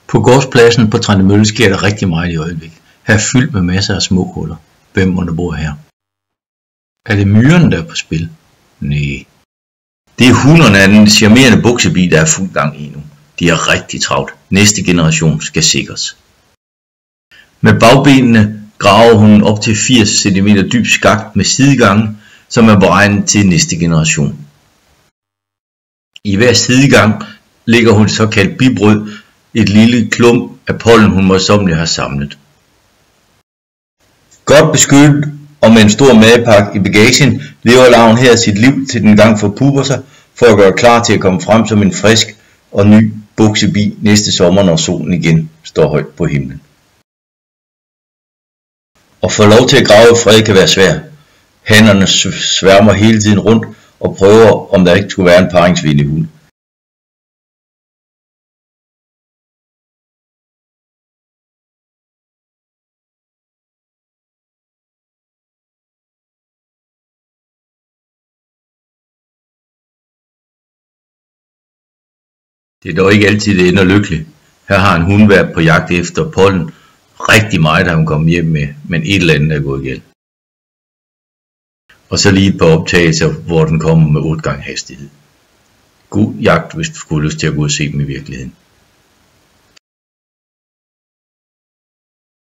På gårdspladsen på Trentemølle sker der rigtig meget i øjeblikket. Her er fyldt med masser af små huller. Hvem må der bo her? Er det myrerne, der er på spil? Næh. Det er hunderne af den charmerende buksebi, der er fuld gang i nu. De er rigtig travlt. Næste generation skal sikres. Med bagbenene graver hun op til 80 cm dyb skakt med sidegange, som er beregnet til næste generation. I hver sidegang ligger hun et såkaldt bibrød, et lille klump af pollen, hun møjsommeligt har samlet. Godt beskyttet og med en stor madpakke i bagagen, lever larven her sit liv til den gang forpupper sig, for at gøre klar til at komme frem som en frisk og ny buksebi næste sommer, når solen igen står højt på himlen. At få lov til at grave i fred kan være svært. Hannerne sværmer hele tiden rundt og prøver, om der ikke skulle være en paringsvillig hund. Det er dog ikke altid, det ender lykkeligt. Her har en hund været på jagt efter pollen. Rigtig meget har hun kommet hjem med, men et eller andet er gået galt. Og så lige et par optagelser, hvor den kommer med 8 gange hastighed. God jagt, hvis du skulle have lyst til at gå og se dem i virkeligheden.